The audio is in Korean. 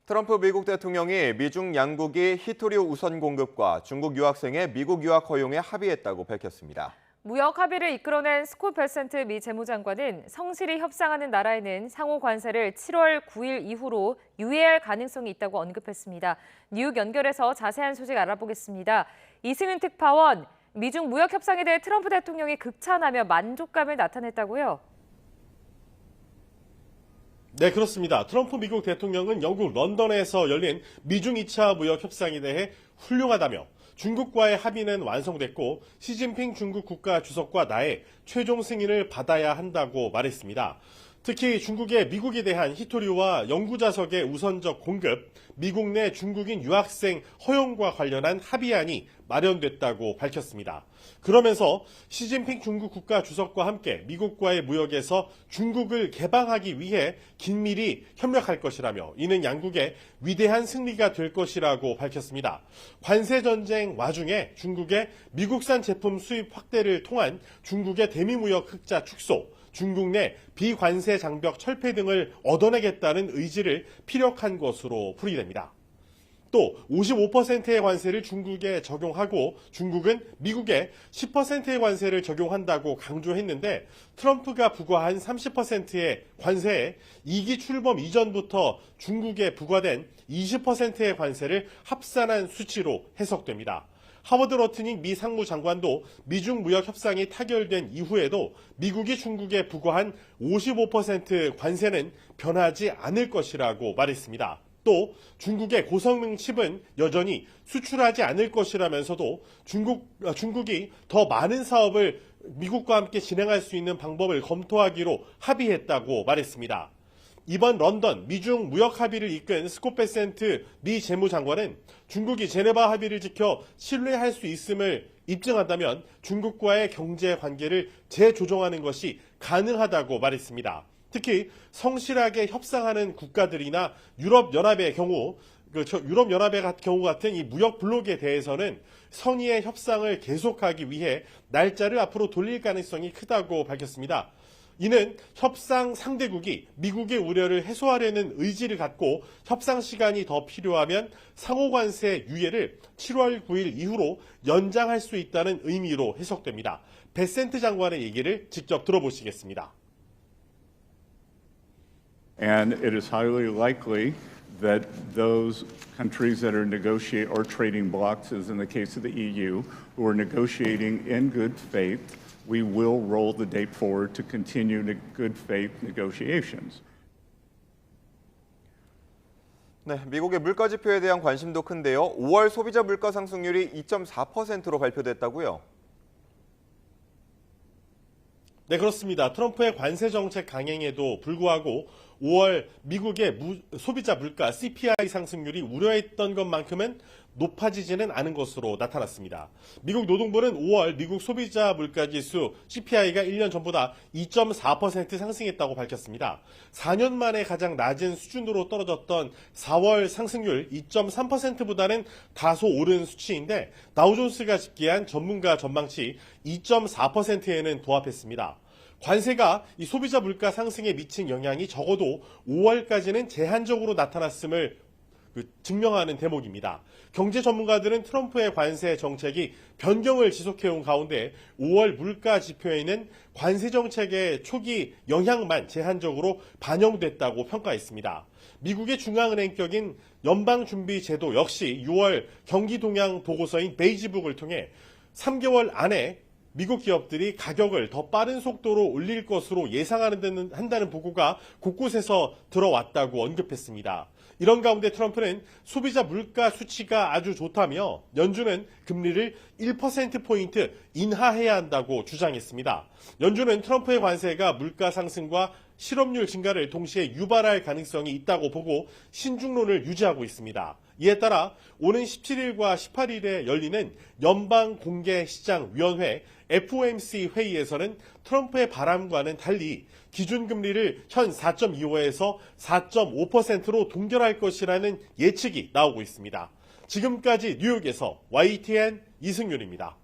트럼프 미국 대통령이 미중 양국이 히토류 우선 공급과 중국 유학생의 미국 유학 허용에 합의했다고 밝혔습니다. 무역 합의를 이끌어낸 스콧 베센트 미 재무장관은 성실히 협상하는 나라에는 상호 관세를 7월 9일 이후로 유예할 가능성이 있다고 언급했습니다. 뉴욕 연결해서 자세한 소식 알아보겠습니다. 이승윤 특파원, 미중 무역 협상에 대해 트럼프 대통령이 극찬하며 만족감을 나타냈다고요? 네, 그렇습니다. 트럼프 미국 대통령은 영국 런던에서 열린 미중 2차 무역 협상에 대해 훌륭하다며 중국과의 합의는 완성됐고 시진핑 중국 국가 주석과 나의 최종 승인을 받아야 한다고 말했습니다. 특히 중국의 미국에 대한 히토류와 영구자석의 우선적 공급, 미국 내 중국인 유학생 허용과 관련한 합의안이 마련됐다고 밝혔습니다. 그러면서 시진핑 중국 국가 주석과 함께 미국과의 무역에서 중국을 개방하기 위해 긴밀히 협력할 것이라며 이는 양국의 위대한 승리가 될 것이라고 밝혔습니다. 관세 전쟁 와중에 중국의 미국산 제품 수입 확대를 통한 중국의 대미무역 흑자 축소, 중국 내 비관세 장벽 철폐 등을 얻어내겠다는 의지를 피력한 것으로 풀이됩니다. 또 55%의 관세를 중국에 적용하고 중국은 미국에 10%의 관세를 적용한다고 강조했는데 트럼프가 부과한 30%의 관세에 2기 출범 이전부터 중국에 부과된 20%의 관세를 합산한 수치로 해석됩니다. 하워드 러트닝 미 상무장관도 미중 무역 협상이 타결된 이후에도 미국이 중국에 부과한 55% 관세는 변하지 않을 것이라고 말했습니다. 또 중국의 고성능 칩은 여전히 수출하지 않을 것이라면서도 중국이 더 많은 사업을 미국과 함께 진행할 수 있는 방법을 검토하기로 합의했다고 말했습니다. 이번 런던 미중 무역 합의를 이끈 스콧 베센트 미 재무장관은 중국이 제네바 합의를 지켜 신뢰할 수 있음을 입증한다면 중국과의 경제 관계를 재조정하는 것이 가능하다고 말했습니다. 특히 성실하게 협상하는 국가들이나 유럽연합의 경우 같은 이 무역 블록에 대해서는 선의의 협상을 계속하기 위해 날짜를 앞으로 돌릴 가능성이 크다고 밝혔습니다. 이는 협상 상대국이 미국의 우려를 해소하려는 의지를 갖고 협상 시간이 더 필요하면 상호관세 유예를 7월 9일 이후로 연장할 수 있다는 의미로 해석됩니다. 베센트 장관의 얘기를 직접 들어보시겠습니다. And it is highly likely that those countries that are negotiating or trading blocs, as in the case of the EU, who are negotiating in good faith, we will roll the date forward to continue good faith negotiations. 네, 미국의 물가 지표에 대한 관심도 큰데요. 5월 소비자 물가 상승률이 2.4%로 발표됐다고요? 네, 그렇습니다. 트럼프의 관세 정책 강행에도 불구하고 5월 미국의 소비자 물가 CPI 상승률이 우려했던 것만큼은 높아지지는 않은 것으로 나타났습니다. 미국 노동부는 5월 미국 소비자 물가 지수 CPI가 1년 전보다 2.4% 상승했다고 밝혔습니다. 4년 만에 가장 낮은 수준으로 떨어졌던 4월 상승률 2.3%보다는 다소 오른 수치인데 다우존스가 집계한 전문가 전망치 2.4%에는 도합했습니다. 관세가 이 소비자 물가 상승에 미친 영향이 적어도 5월까지는 제한적으로 나타났음을 증명하는 대목입니다. 경제 전문가들은 트럼프의 관세 정책이 변경을 지속해온 가운데 5월 물가 지표에는 관세 정책의 초기 영향만 제한적으로 반영됐다고 평가했습니다. 미국의 중앙은행격인 연방준비제도 역시 6월 경기 동향 보고서인 베이지북을 통해 3개월 안에 미국 기업들이 가격을 더 빠른 속도로 올릴 것으로 예상한다는 보고가 곳곳에서 들어왔다고 언급했습니다. 이런 가운데 트럼프는 소비자 물가 수치가 아주 좋다며 연준은 금리를 1%포인트 인하해야 한다고 주장했습니다. 연준은 트럼프의 관세가 물가 상승과 실업률 증가를 동시에 유발할 가능성이 있다고 보고 신중론을 유지하고 있습니다. 이에 따라 오는 17일과 18일에 열리는 연방공개시장위원회 FOMC 회의에서는 트럼프의 바람과는 달리 기준금리를 현 4.25에서 4.5%로 동결할 것이라는 예측이 나오고 있습니다. 지금까지 뉴욕에서 YTN 이승윤입니다.